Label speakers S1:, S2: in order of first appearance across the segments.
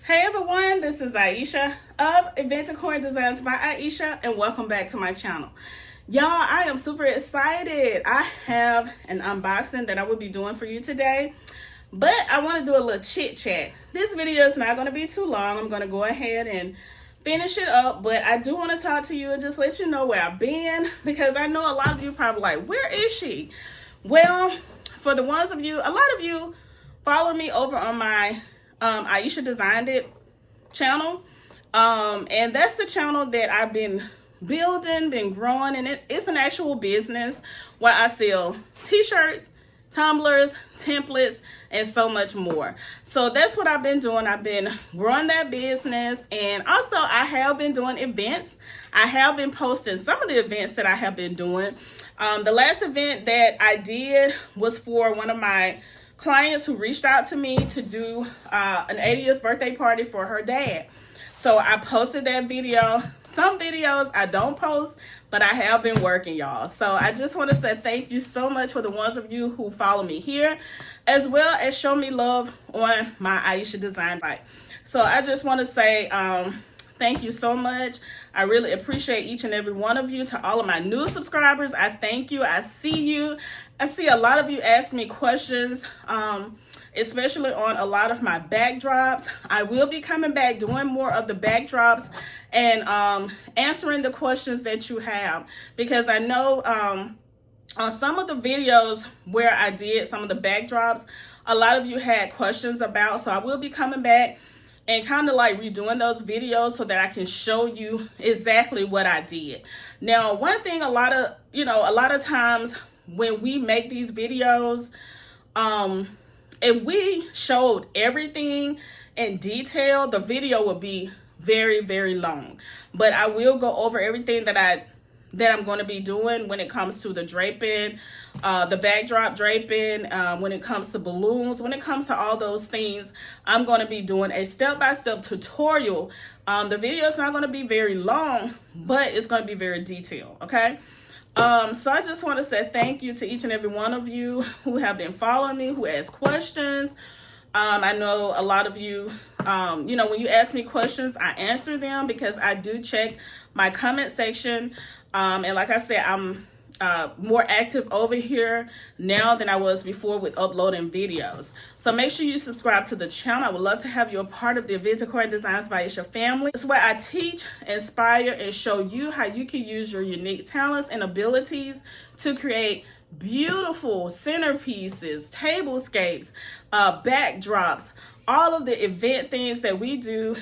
S1: Hey everyone, this is Ieasha of Event Decor Designs by Ieasha, and welcome back to my channel. Y'all, I am super excited. I have an unboxing that I will be doing for you today, but I want to do a little chit chat. This video is not going to be too long. I'm going to go ahead and finish it up, but I do want to talk to you and just let you know where I've been, because I know a lot of you probably like, where is she? Well, for the ones of you, a lot of you follow me over on my Ieasha Designed It channel, and that's the channel that I've been building, been growing, and it's an actual business where I sell t-shirts, tumblers, templates, and so much more. So that's what I've been doing. I've been growing that business, and also I have been doing events. I have been posting some of the events that I have been doing. The last event that I did was for one of my clients who reached out to me to do an 80th birthday party for her dad. So I posted that video. Some videos I don't post, but I have been working, y'all. So I just want to say thank you so much for the ones of you who follow me here, as well as show me love on my Ieasha Design Bite. So I just want to say thank you so much. I really appreciate each and every one of you. To all of my new subscribers, I thank you. I see you. I see a lot of you ask me questions, especially on a lot of my backdrops. I will be coming back doing more of the backdrops and answering the questions that you have, because I know on some of the videos where I did some of the backdrops, a lot of you had questions about. So I will be coming back and kind of like redoing those videos so that I can show you exactly what I did. Now, one thing, a lot of times when we make these videos, if we showed everything in detail, the video would be very, very long. But I will go over everything that I'm going to be doing when it comes to the draping, the backdrop draping, when it comes to balloons, when it comes to all those things. I'm going to be doing a step-by-step tutorial. The video is not going to be very long, but it's going to be very detailed, okay? So I just want to say thank you to each and every one of you who have been following me, who ask questions. I know a lot of you, when you ask me questions, I answer them because I do check my comment section. And like I said, I'm more active over here now than I was before with uploading videos. So make sure you subscribe to the channel. I would love to have you a part of the Event Decor Designs by Ieasha family. It's where I teach, inspire, and show you how you can use your unique talents and abilities to create beautiful centerpieces, tablescapes, backdrops, all of the event things that we do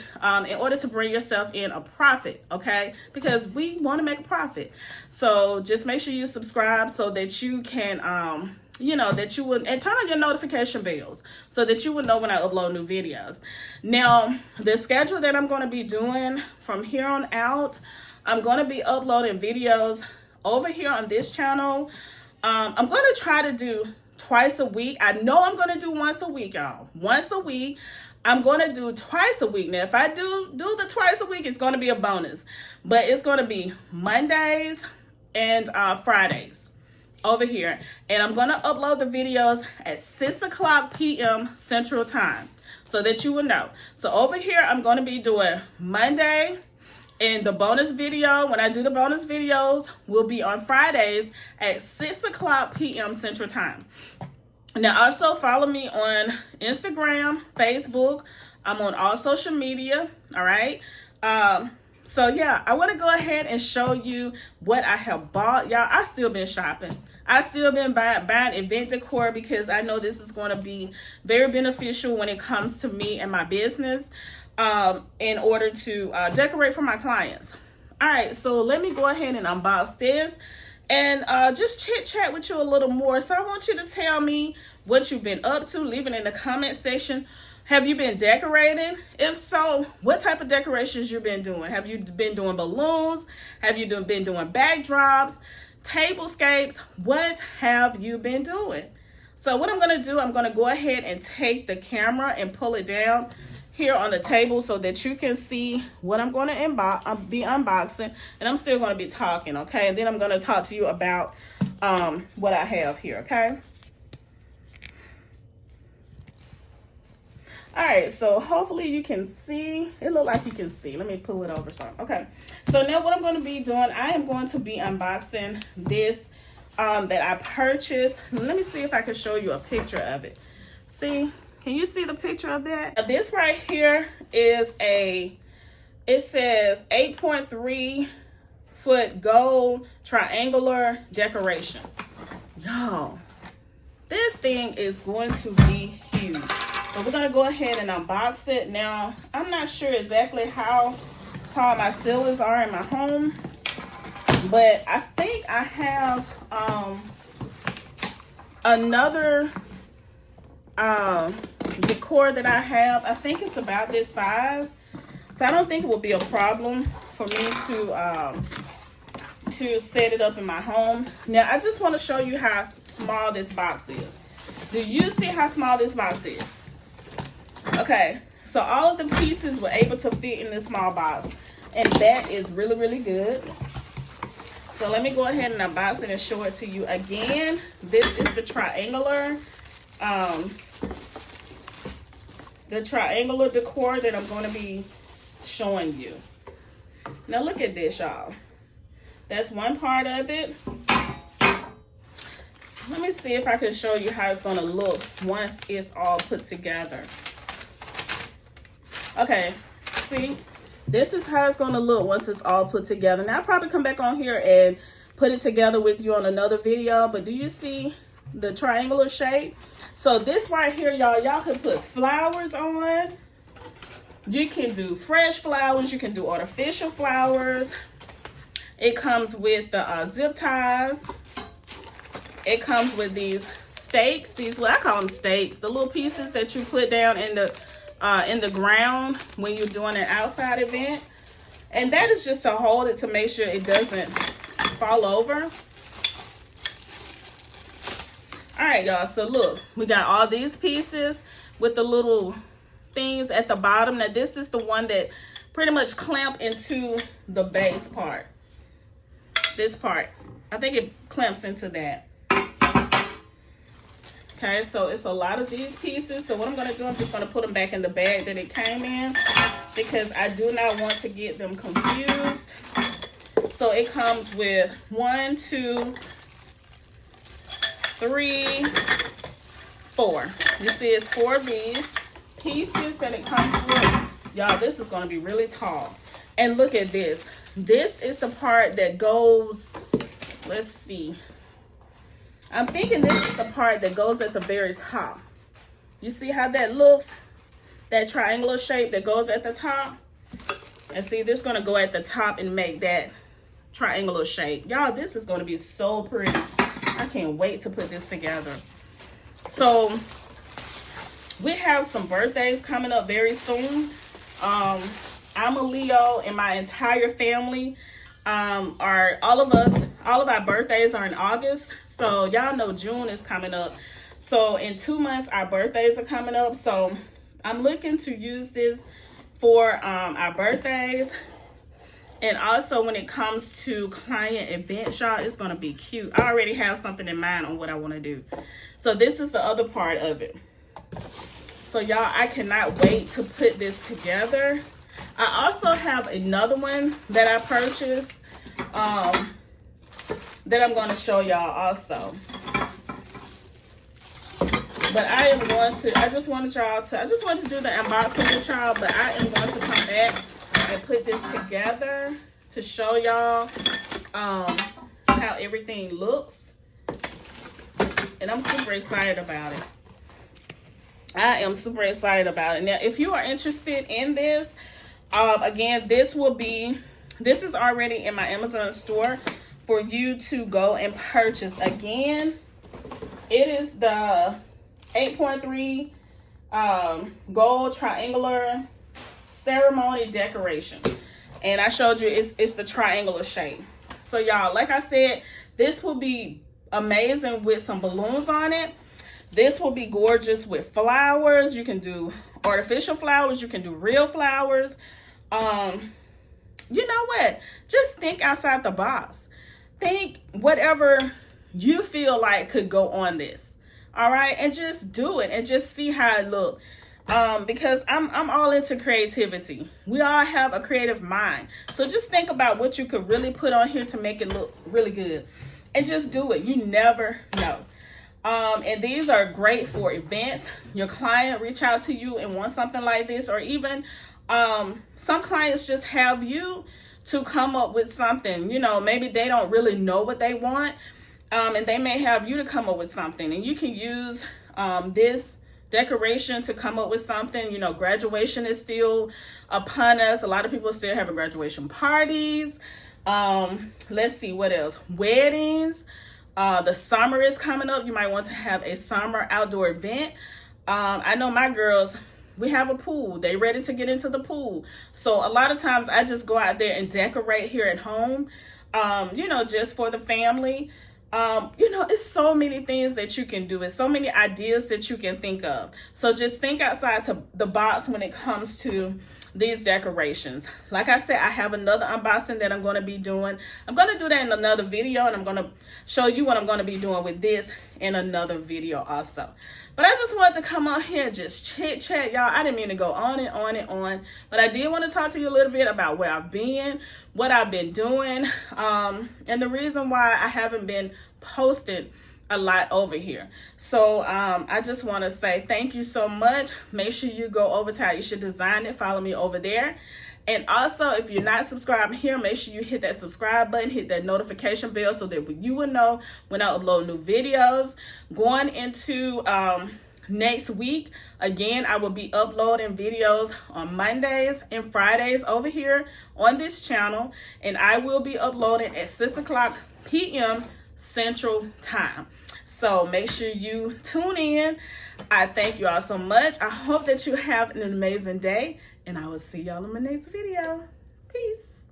S1: in order to bring yourself in a profit, okay? Because we want to make a profit. So just make sure you subscribe so that you can, that you would, and turn on your notification bells so that you would know when I upload new videos. Now, the schedule that I'm going to be doing from here on out, I'm going to be uploading videos over here on this channel. I'm going to try to do twice a week. I know I'm going to do once a week, y'all. Once a week. I'm going to do twice a week. Now, if I do the twice a week, it's going to be a bonus. But it's going to be Mondays and Fridays over here. And I'm going to upload the videos at 6 o'clock p.m. Central Time so that you will know. So over here, I'm going to be doing Monday. And the bonus video, when I do the bonus videos, will be on Fridays at 6 o'clock p.m. Central Time. Now, also follow me on Instagram, Facebook. I'm on all social media, all right? So, yeah, I want to go ahead and show you what I have bought. Y'all, I've still been shopping. I've still been buying event decor because I know this is going to be very beneficial when it comes to me and my business. In order to decorate for my clients. All right, so let me go ahead and unbox this and just chit chat with you a little more. So I want you to tell me what you've been up to. Leave it in the comment section. Have you been decorating? If so, what type of decorations you've been doing? Have you been doing balloons? Have you been doing backdrops, tablescapes? What have you been doing? So what I'm going to do, I'm going to go ahead and take the camera and pull it down here on the table so that you can see what I'm going to be unboxing, and I'm still going to be talking, okay? And then I'm going to talk to you about what I have here, okay? All right, so hopefully you can see. It look like you can see. Let me pull it over some. Okay, so now what I'm going to be doing, I am going to be unboxing this that I purchased. Let me see if I can show you a picture of it. See, can you see the picture of that? Now, this right here is it says 8.3 foot gold triangular decoration. Y'all, this thing is going to be huge. So we're gonna go ahead and unbox it. Now, I'm not sure exactly how tall my ceilings are in my home, but I think I have another decor that I have. I think it's about this size, so I don't think it will be a problem for me to set it up in my home. Now, I just want to show you how small this box is. Do you see how small this box is? Okay, so all of the pieces were able to fit in this small box, and that is really, really good. So let me go ahead and unbox it and show it to you again. This is the triangular decor that I'm going to be showing you. Now look at this, y'all. That's one part of it. Let me see if I can show you how it's going to look once it's all put together. Okay, see, this is how it's going to look once it's all put together. Now, I'll probably come back on here and put it together with you on another video, but do you see the triangular shape? So this right here, y'all can put flowers on. You can do fresh flowers. You can do artificial flowers. It comes with the zip ties. It comes with these stakes. These, I call them stakes, the little pieces that you put down in the ground when you're doing an outside event. And that is just to hold it to make sure it doesn't fall over. All right, y'all, so look, we got all these pieces with the little things at the bottom. Now, this is the one that pretty much clamp into the base part. This part, I think it clamps into that. Okay, so it's a lot of these pieces. So what I'm going to do, I'm just going to put them back in the bag that it came in, because I do not want to get them confused. So it comes with 1, 2, 3, 4. You see, it's 4 of these pieces that it comes with. Y'all, this is going to be really tall. And look at this. This is the part that goes, let's see. I'm thinking this is the part that goes at the very top. You see how that looks? That triangular shape that goes at the top. And see, this is going to go at the top and make that triangular shape. Y'all, this is going to be so pretty. I can't wait to put this together. So we have some birthdays coming up very soon. I'm a Leo, and my entire family all of our birthdays are in August. So y'all know June is coming up. So in 2 months, our birthdays are coming up. So I'm looking to use this for our birthdays. And also when it comes to client events, y'all, it's going to be cute. I already have something in mind on what I want to do. So this is the other part of it. So y'all, I cannot wait to put this together. I also have another one that I purchased that I'm going to show y'all also. But I am going to, I just wanted to do the unboxing with y'all, but I am going to come back and put this together to show y'all how everything looks. And I'm super excited about it. I am super excited about it. Now, if you are interested in this, again, this is already in my Amazon store for you to go and purchase. Again, it is the 8.3 gold triangular ceremony decoration. And I showed you it's the triangular shape. So y'all, like I said, this will be amazing with some balloons on it. This will be gorgeous with flowers. You can do artificial flowers. You can do real flowers. You know what? Just think outside the box. Think whatever you feel like could go on this. All right? And just do it and just see how it looks. because I'm all into creativity. We all have a creative mind. So just think about what you could really put on here to make it look really good. And just do it. You never know. And these are great for events. Your client reach out to you and want something like this, or even some clients just have you to come up with something. You know, maybe they don't really know what they want, and they may have you to come up with something, and you can use this decoration to come up with something. You know, graduation is still upon us. A lot of people still having graduation parties. Let's see what else. Weddings. The summer is coming up. You might want to have a summer outdoor event. I know my girls, we have a pool. They ready to get into the pool. So a lot of times I just go out there and decorate here at home, you know, just for the family. You know, it's so many things that you can do. It's so many ideas that you can think of. So just think outside the box when it comes to these decorations. Like I said, I have another unboxing that I'm going to be doing. I'm going to do that in another video, and I'm going to show you what I'm going to be doing with this in another video also. But I just wanted to come on here and just chit chat, y'all. I didn't mean to go on and on and on, but I did want to talk to you a little bit about where I've been, what I've been doing, and the reason why I haven't been posted a lot over here. So I just want to say thank you so much. Make sure you go over to Ieasha Design It, follow me over there. And also, if you're not subscribed here, make sure you hit that subscribe button, hit that notification bell so that you will know when I upload new videos. Going into next week, again, I will be uploading videos on Mondays and Fridays over here on this channel. And I will be uploading at 6 o'clock p.m. Central Time. So make sure you tune in. I thank you all so much. I hope that you have an amazing day, and I will see y'all in my next video. Peace.